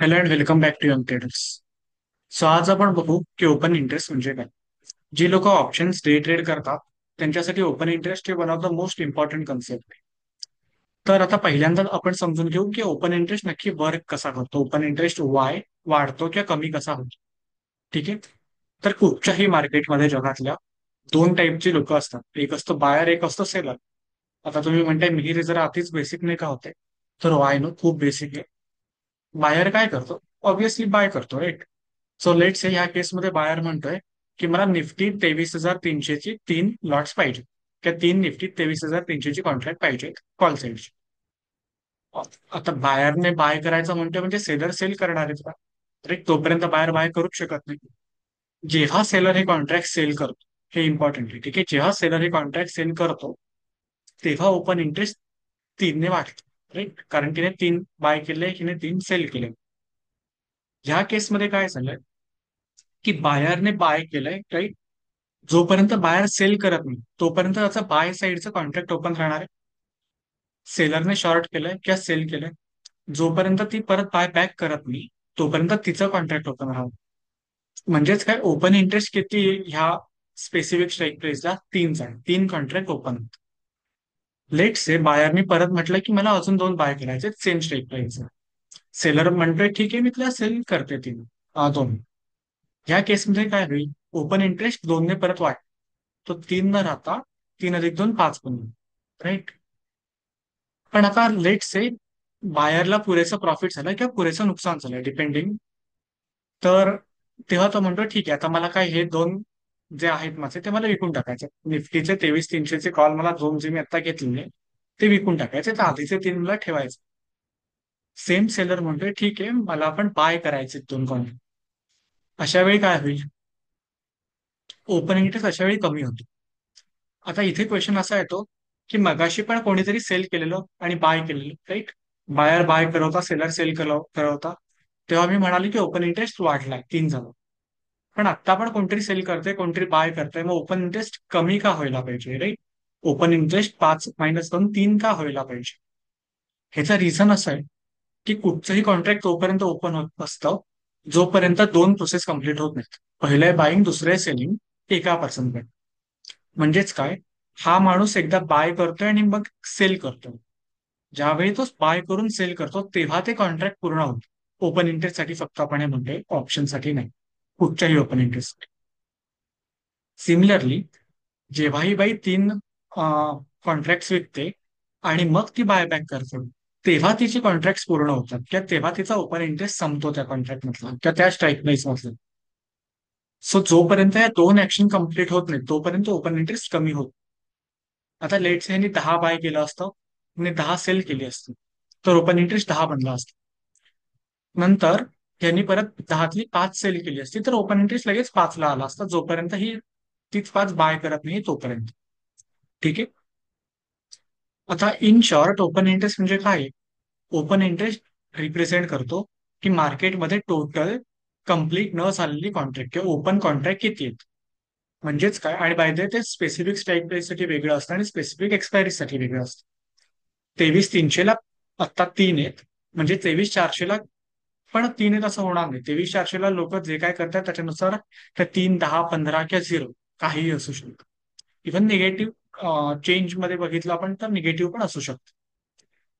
Hello and welcome back to young traders. So आज आपण बघू की ओपन इंटरेस्ट म्हणजे काय. जी लोक ऑप्शन्स डे ट्रेड करतात त्यांच्यासाठी ओपन इंटरेस्ट हे one of the most important concept आहे. तर आता पहिल्यांदा आपण समजून घेऊ की ओपन इंटरेस्ट नक्की वर्क कसा करतो. ओपन इंटरेस्ट वाय वाढतो किंवा कमी कसा होतो. ठीक आहे. तर कुठच्याही मार्केटमध्ये जगातल्या दोन टाईपची लोक असतात, एक असतं बायर, एक असतं सेलर. आता तुम्ही म्हणताय मिहिर जरा अतिच बेसिक नाही का होते, तर वाय नो खूप बेसिक आहे. बायर काय करतो? ऑब्व्हियसली बाय करतो, राईट. सो लेट से ह्या केसमध्ये बायर म्हणतोय की मला निफ्टी 23,300 ची तीन लॉट्स पाहिजे, किंवा तीन निफ्टी 23,300 ची कॉन्ट्रॅक्ट पाहिजे कॉल साईडची. आता बायरने बाय करायचं म्हणतोय म्हणजे सेलर सेल करणार आहेत का? तर एक तोपर्यंत बायर बाय करूच शकत नाही. जेव्हा सेलर हे कॉन्ट्रॅक्ट सेल करतो, हे इम्पॉर्टंट आहे, ठीक आहे, जेव्हा सेलर हे कॉन्ट्रॅक्ट सेल करतो तेव्हा ओपन इंटरेस्ट तीनने वाढतो, राईट, कारण तिने तीन बाय केले, हिने तीन सेल केले. ह्या केसमध्ये काय झालंय की बायरने बाय केलंय, राईट. जोपर्यंत बायर सेल करत नाही तोपर्यंत त्याचा बाय साईडचं कॉन्ट्रॅक्ट ओपन राहणार आहे. सेलरने शॉर्ट केलंय किंवा सेल केलंय, जोपर्यंत ती परत बाय बॅक करत नाही तोपर्यंत तिचं कॉन्ट्रॅक्ट ओपन राहणार. म्हणजेच काय, ओपन इंटरेस्ट किती आहे? ह्या स्पेसिफिक स्ट्राईक प्राइसला तीनच आहे, तीन कॉन्ट्रॅक्ट ओपन. लेट से बायरनी परत म्हटलं की मला अजून दोन बाय करायचे सेम स्ट्राईक प्राइस. सेलर म्हणतोय ठीक आहे, मी तुला सेल करते तीन, दोन. ह्या केसमध्ये काय होईल? ओपन इंटरेस्ट दोनने परत वाढ, तो तीन न राहता 3+2 5 बनून, राईट. पण आता लेट से बायरला पुरेसं प्रॉफिट झालं किंवा पुरेसं नुकसान झालं, डिपेंडिंग. तर तेव्हा तो म्हणतो ठीक आहे, आता मला काय हे दोन जे आहेत माझे ते मला विकून टाकायचे. निफ्टीचे 23,300 चे कॉल मला दोन जे मी आता घेतलेले ते विकून टाकायचे, तर आधीचे तीन मला ठेवायचे. सेम सेलर म्हणतोय ठीक आहे, मला पण बाय करायचे दोन कॉल. अशा वेळी काय होईल? ओपन इंटरेस्ट अशा वेळी कमी होतो. आता इथे क्वेश्चन असा येतो की मगाशी पण कोणीतरी सेल केलेलं आणि बाय केलेलं, राईट. बायर बाय करवता, सेलर सेल करवता, तेव्हा मी म्हणाले की ओपन इंटरेस्ट वाढलाय, तीन झालं. पण आता पण कोणतरी सेल करतंय, कोणतरी बाय करतंय, मग ओपन इंटरेस्ट कमी का व्हायला पाहिजे, राईट? ओपन इंटरेस्ट 5 - 2 3 का व्हायला पाहिजे? ह्याचं रिझन असं आहे की कुठचंही कॉन्ट्रॅक्ट तोपर्यंत ओपन होत असतं जोपर्यंत दोन प्रोसेस कम्प्लीट होत नाहीत. पहिलं आहे बाईंग, दुसरं आहे सेलिंग, एका पर्सन. म्हणजेच काय, हा माणूस एकदा बाय करतोय आणि मग सेल करतोय. ज्यावेळी तो बाय करून सेल करतो तेव्हा ते कॉन्ट्रॅक्ट पूर्ण होतं. ओपन इंटरेस्ट साठी फक्त आपण हे म्हणतोय, ऑप्शन साठी नाही, कुठच्याही ओपन इंटरेस्ट. सिमिलरली जेव्हाही बाई तीन कॉन्ट्रॅक्ट विकते आणि मग ती बायबॅक करते, तेव्हा तिची कॉन्ट्रॅक्ट पूर्ण होतात किंवा तेव्हा तिचा ओपन इंटरेस्ट संपतो त्या कॉन्ट्रॅक्ट मधला किंवा त्या स्ट्राईक प्राइस मधला. सो जोपर्यंत या दोन ऍक्शन कंप्लीट होत नाही तोपर्यंत ओपन इंटरेस्ट कमी होत. आता लेट्स यांनी 10 बाय केलं असतं आणि 10 सेल केली असती, तर ओपन इंटरेस्ट 10 बनला असतं. नंतर यांनी परत 10तली 5 सेल केली असती तर ओपन इंटरेस्ट लगेच 5ला आला असता, जोपर्यंत ही तीच 5 बाय करत नाही तोपर्यंत. ठीक आहे. आता इन शॉर्ट ओपन इंटरेस्ट म्हणजे काय? ओपन इंटरेस्ट रिप्रेझेंट करतो की मार्केटमध्ये टोटल कंप्लीट न झालेली कॉन्ट्रॅक्ट किंवा ओपन कॉन्ट्रॅक्ट किती आहेत. म्हणजेच काय, आणि बाय द ते स्पेसिफिक स्ट्राईक प्राइस साठी वेगळं असतं आणि स्पेसिफिक एक्सपायरी साठी वेगळं असतं. 23,300ला आत्ता तीन आहेत, म्हणजे 23,400ला पण तीन आहेत असं होणार नाही. 23,400ला लोक जे काय करतात त्याच्यानुसार त्या 3 10 15 किंवा 0 काहीही असू शकतं. इव्हन निगेटिव्ह चेंज मध्ये बघितलं आपण तर निगेटिव्ह पण असू शकतं.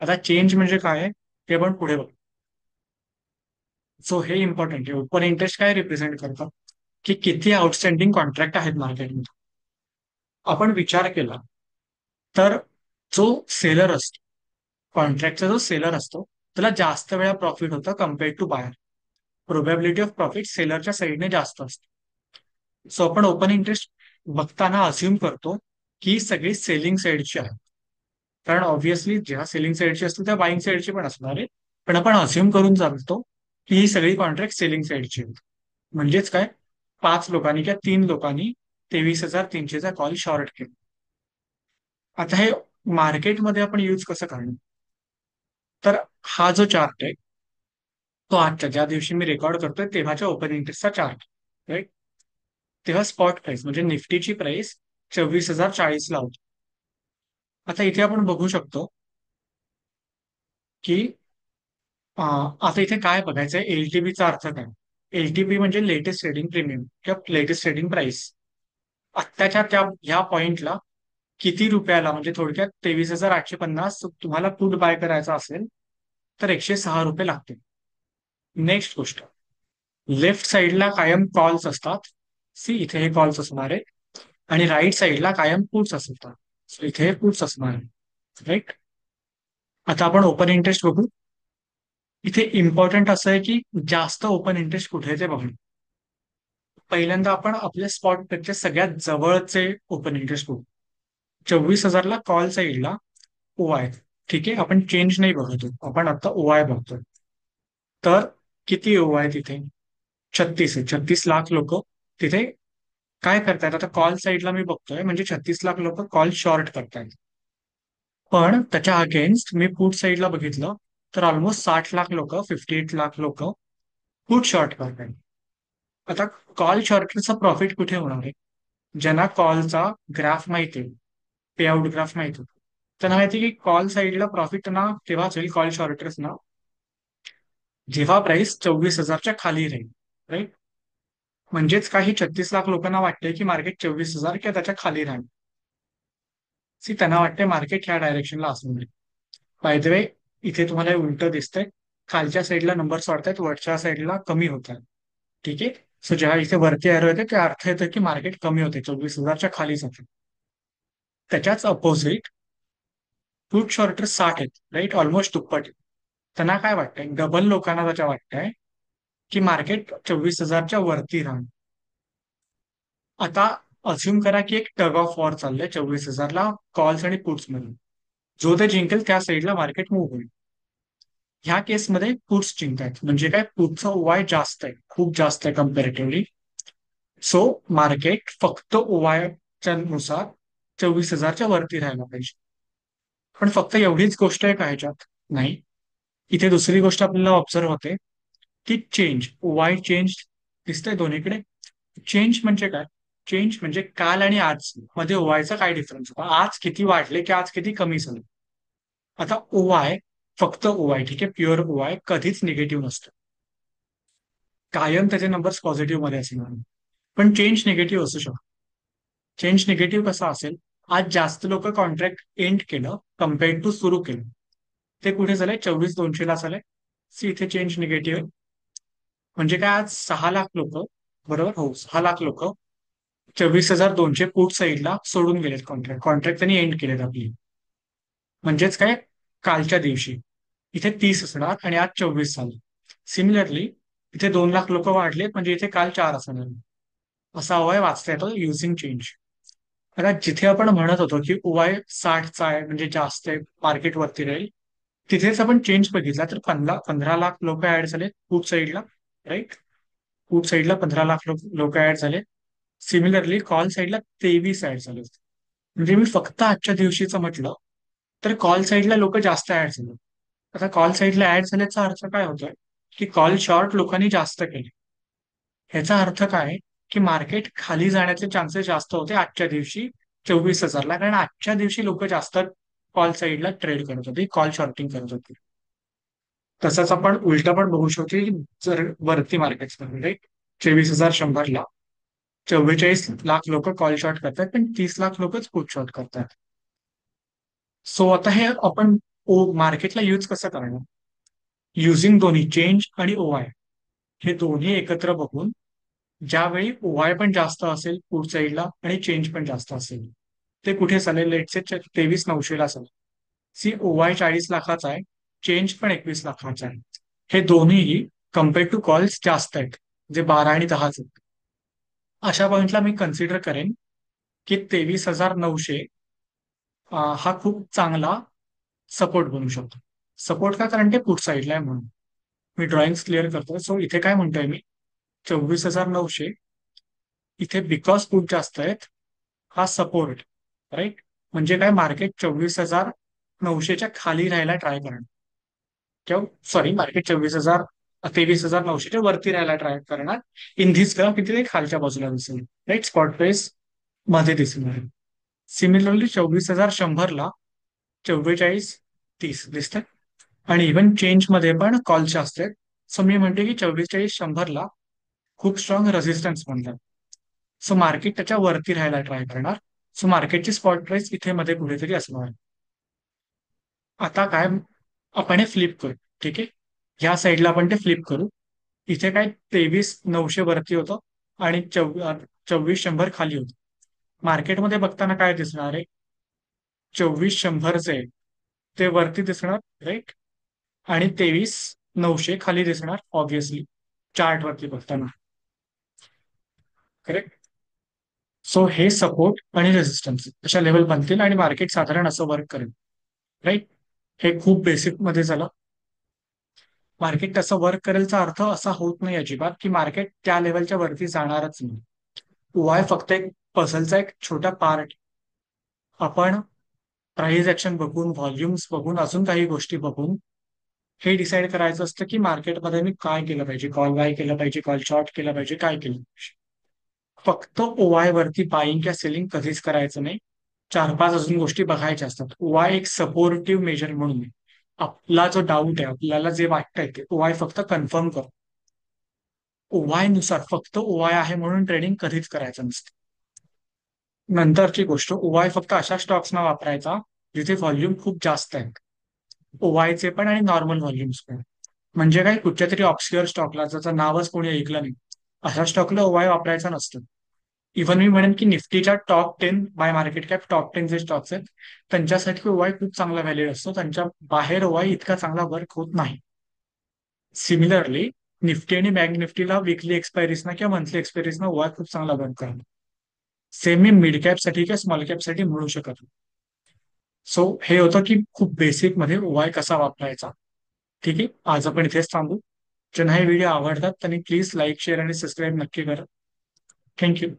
आता चेंज म्हणजे काय आहे ते आपण पुढे बघू. सो हे इम्पॉर्टंट आहे. ओपन इंटरेस्ट काय रिप्रेझेंट करतं की किती आउटस्टँडिंग कॉन्ट्रॅक्ट आहेत मार्केटमध्ये. आपण विचार केला तर जो सेलर असतो, कॉन्ट्रॅक्टचा जो सेलर असतो त्याला जास्त वेळा प्रॉफिट होतं compared to buyer. Probability of profit सेलरच्या साईडने जास्त असते. सो आपण ओपन इंटरेस्ट बघताना अज्युम करतो की ही सगळी सेलिंग साईडची आहे, कारण ऑब्व्हियसली जेव्हा सेलिंग साईडची असते तेव्हा बाईंग साईडची पण असणार आहे. पण आपण अज्युम करून चालतो की ही सगळी कॉन्ट्रॅक्ट सेलिंग साईडची आहेत. म्हणजेच काय, 5 लोकांनी किंवा 3 लोकांनी 23,300चा कॉल शॉर्ट केला. आता हे मार्केटमध्ये आपण यूज कसं करणार? तर हा जो चार्ट आहे तो आजच्या ज्या दिवशी मी रेकॉर्ड करतोय तेव्हाच्या ओपन इंटरेस्टचा चार्ट, राईट. तेव्हा स्पॉट प्राइस म्हणजे निफ्टीची प्राइस 24,040ला होती. आता इथे आपण बघू शकतो की आता इथे काय बघायचंय, एलटीपीचा अर्थ काय? एलटीपी म्हणजे लेटेस्ट ट्रेडिंग प्रीमियम किंवा लेटेस्ट ट्रेडिंग प्राइस. आत्ताच्या त्या ह्या पॉइंटला किती रुपयाला, म्हणजे थोडक्यात 23,850 तुम्हाला पुट बाय करायचा असेल तर 106 रुपये लागतील. नेक्स्ट गोष्ट, लेफ्ट साईडला कायम कॉल्स असतात. सी इथे हे कॉल्स असणार आहे. आणि राईट साईडला कायम पुट्स असतात. सो इथे हे पुट्स असणार आहे, राईट. आता आपण ओपन इंटरेस्ट बघू. इथे इम्पॉर्टंट असं आहे की जास्त ओपन इंटरेस्ट कुठे आहे ते बघणं. पहिल्यांदा आपण आपल्या स्पॉट पेक्षा सगळ्यात जवळचे ओपन इंटरेस्ट बघू. 24,000ला कॉल साईडला ओ आहे. ठीक आहे, आपण चेंज नाही बघतो, आपण आता ओ आय बघतोय. तर किती ओ आहे तिथे? 36 आहे. 36 लाख लोक तिथे काय करतायत? आता कॉल साईडला मी बघतोय म्हणजे 36 लाख लोक कॉल शॉर्ट करतायत. पण त्याच्या अगेन्स्ट मी पुट साईडला बघितलं तर ऑलमोस्ट 60 लाख लोक, 58 लाख लोक पुट शॉर्ट करतायत. आता कॉल शॉर्टचा प्रॉफिट कुठे होणार आहे? ज्यांना कॉलचा ग्राफ माहिती आहे, पेआउट ग्राफ माहिती आहे, त्यांना माहिती आहे की कॉल साईडला प्रॉफिट ना तेव्हाच होईल, कॉल शॉर्टर्स ना, जेव्हा प्राइस 24,000च्या खाली राहील, राईट. म्हणजेच काही 36 लाख लोकांना वाटतंय की मार्केट 24,000 किंवा त्याच्या खाली राहील. सी त्यांना वाटते मार्केट ह्या डायरेक्शनला असणार आहे. बाय द वे, इथे तुम्हाला उलट दिसतंय. खालच्या साईडला नंबर्स वाढतायत, वरच्या साईडला कमी होत आहेत. ठीक आहे. सो जेव्हा इथे वरती एरो येते त्या अर्थ येतं की मार्केट कमी होते, 24,000च्या खाली जाते. त्याच्याच अपोजिट पुट शॉर्टर 60 आहेत, राईट, ऑलमोस्ट दुप्पट आहेत. त्यांना काय वाटतंय, डबल लोकांना त्याच्या वाटतंय की मार्केट 24,000च्या वरती राहणार. आता अज्युम करा की एक टग ऑफ वॉर चाललंय 24,000ला कॉल्स आणि पुट्स मध्ये. जो ते जिंकेल त्या साईडला मार्केट मूव्ह होईल. ह्या केसमध्ये पुट्स जिंकतायत, म्हणजे काय, पुटचा ओवाय जास्त आहे, खूप जास्त आहे कम्पॅरेटिव्हली. सो मार्केट फक्त ओवायच्या नुसार 24,000च्या वरती राहायला पाहिजे. पण फक्त एवढीच गोष्ट आहे का ह्याच्यात? नाही. इथे दुसरी गोष्ट आपल्याला ऑब्झर्व होते की चेंज, ओवाय चेंज दिसतंय दोन्हीकडे. चेंज म्हणजे काय? चेंज म्हणजे काल आणि आज मध्ये ओवायचा काय डिफरन्स होता, आज किती वाढले की आज किती कमी झाले. आता ओवाय, फक्त ओवाय, ठीक आहे, प्युअर ओवाय कधीच निगेटिव्ह नसतं, कायम त्याचे नंबर्स पॉझिटिव्ह मध्ये असणार. पण चेंज निगेटिव्ह असू शकतो. चेंज निगेटिव्ह कसा असेल? आज जास्त लोक कॉन्ट्रॅक्ट एंड केलं कम्पेअर्ड टू सुरू केलं. ते कुठे झालंय? 24,200 ला झालंय. सी इथे चेंज निगेटिव्ह आहे. म्हणजे काय, आज 6 लाख लोक, बरोबर, हो, 6 लाख लोक 24,200 पुट साईडला सोडून गेलेत, कॉन्ट्रॅक्ट कॉन्ट्रॅक्ट त्यांनी एंड केलेत आपली. म्हणजेच काय, कालच्या दिवशी इथे 30 असणार आणि आज 24 झाले. सिमिलरली इथे 2 लाख लोक वाढलेत म्हणजे इथे काल 4 असणार. असा अवय वाचता येतो युझिंग चेंज. आता जिथे आपण म्हणत होतो की ओवाय 60चा आहे म्हणजे जास्त आहे, मार्केट वरती राहील, तिथेच आपण चेंज बघितला तर 15 लाख लोक ऍड झाले पुट साईडला, राईट. पुट साईडला 15 लाख लोक ऍड झाले. सिमिलरली कॉल साईडला 23 ऍड झाले. म्हणजे मी फक्त आजच्या दिवशीचं म्हटलं तर कॉल साईडला लोक जास्त ऍड झाले. आता कॉल साईडला ऍड झाल्याचा अर्थ काय होतोय? की कॉल शॉर्ट लोकांनी जास्त केले. ह्याचा अर्थ काय? की मार्केट खाली जाण्याचे चान्सेस जास्त होते आजच्या दिवशी 24,000ला, कारण आजच्या दिवशी लोक जास्त कॉल साईडला ट्रेड करत होते, कॉल शॉर्टिंग करत होते. तसंच आपण उलट पण बघू शकतो की जर वरती मार्केट्समध्ये 23,100ला 44 लाख लोक कॉल शॉर्ट करतात पण 30 लाख लोकच पुट शॉर्ट करतात. सो आता हे आपण मार्केटला यूज कसं करणार? युझिंग दोन्ही चेंज आणि ओआय हे दोन्ही एकत्र बघून, ज्यावेळी ओआय पण जास्त असेल पुढ साईडला आणि चेंज पण जास्त असेल, ते कुठे चालेल? लेटसे 23,900ला चालेल. सी ओआय 40 लाखाचा आहे, चेंज पण 21 लाखाचा आहे. हे दोन्हीही कम्पेअर टू कॉल्स जास्त आहेत, जे 12 आणि 10 आहेत. अशा पॉइंटला मी कन्सिडर करेन की 23,900 हा खूप चांगला सपोर्ट बनू शकतो. सपोर्ट का? कारण ते पुढ साईडला आहे म्हणून. मी ड्रॉइंग क्लिअर करतोय. सो इथे काय म्हणतोय मी, 24,900 इथे बिकॉज पुट जास्त आहेत, हा सपोर्ट, राईट. म्हणजे काय, मार्केट 24,900च्या खाली राहायला ट्राय करणार, किंवा सॉरी, मार्केट 23,900च्या वरती राहायला ट्राय करणार. इन धिस ग्राफ किती ते खालच्या बाजूला दिसेल, राईट, स्पॉट प्राइस मध्ये दिसणार. सिमिलरली 24,100ला 44,30 दिसतंय. आणि इव्हन चेंजमध्ये पण कॉलचे असते. सो मी म्हणते की 44-100ला खूप स्ट्रॉंग रेजिस्टन्स बनतात. सो मार्केट त्याच्या वरती राहायला ट्राय करणार. सो मार्केटची स्पॉट प्राइस इथे मध्ये कुठेतरी असणार. आता काय, आपण हे फ्लिप करू. ठीक आहे, ह्या साईडला आपण ते फ्लिप करू. इथे काय 23,900 वरती होतं आणि 24,100 खाली होतं. मार्केटमध्ये बघताना काय दिसणार आहे, 24,100 ते वरती दिसणार, राईट, आणि 23,900 खाली दिसणार ऑब्विसली, चार्ट वरती बघताना. करेक्ट. सो हे सपोर्ट आणि रेजिस्टन्स अशा लेवल बनतील आणि मार्केट साधारण असं वर्क करेल. राईट. हे खूप बेसिक मध्ये झालं. मार्केट तसं वर्क करेलचा अर्थ असा होत नाही अजिबात की मार्केट त्या लेवलच्या वरती जाणारच नाही. वाय फक्त एक पझलचा एक छोटा पार्ट. आपण प्राइस ऍक्शन बघून, व्हॉल्युम्स बघून, अजून काही गोष्टी बघून हे डिसाईड करायचं असतं की मार्केटमध्ये मी काय केलं पाहिजे, कॉल बाय केलं पाहिजे, कॉल शॉर्ट केलं पाहिजे, काय केलं पाहिजे. फक्त ओवाय वरती बाईंग किंवा सेलिंग कधीच करायचं नाही. 4-5 अजून गोष्टी बघायच्या असतात. ओवाय एक सपोर्टिव्ह मेजर म्हणून आहे. आपला जो डाऊट आहे, आपल्याला जे वाटतंय ते ओवाय फक्त कन्फर्म कर. ओवाय नुसार फक्त ओवाय आहे म्हणून ट्रेडिंग कधीच करायचं नसतं. नंतरची गोष्ट, ओवाय फक्त अशा स्टॉक्सना वापरायचा जिथे व्हॉल्यूम खूप जास्त आहे. ओवायचे पण आणि नॉर्मल व्हॉल्युम्स पण. म्हणजे काय, कुठच्या तरी ऑब्स्क्युअर स्टॉकला ज्याचं नावच कोणी ऐकलं नाही, अशा स्टॉकला ओवाय वापरायचा नसतं. इव्हन मी म्हणेन की निफ्टीच्या top 10 by market cap, top 10 जे स्टॉक्स आहेत त्यांच्यासाठी ओवाय खूप चांगला व्हॅलिड असतो. त्यांच्या बाहेर ओवाय इतका चांगला वर्क होत नाही. सिमिलरली निफ्टी आणि बँक निफ्टीला वीकली एक्सपायरीजना किंवा मंथली एक्सपायरीजना ओवाय खूप चांगला वर्क करतो. सेम मी मिड कॅप साठी किंवा स्मॉल कॅप साठी म्हणू शकत नाही. सो हे होतं की खूप बेसिक मध्ये ओवाय कसा वापरायचा. ठीक आहे, आज आपण इथेच थांबू. ज्यांना हे व्हिडिओ आवडतात त्यांनी प्लीज लाईक, शेअर आणि सबस्क्राईब नक्की करा. थँक्यू.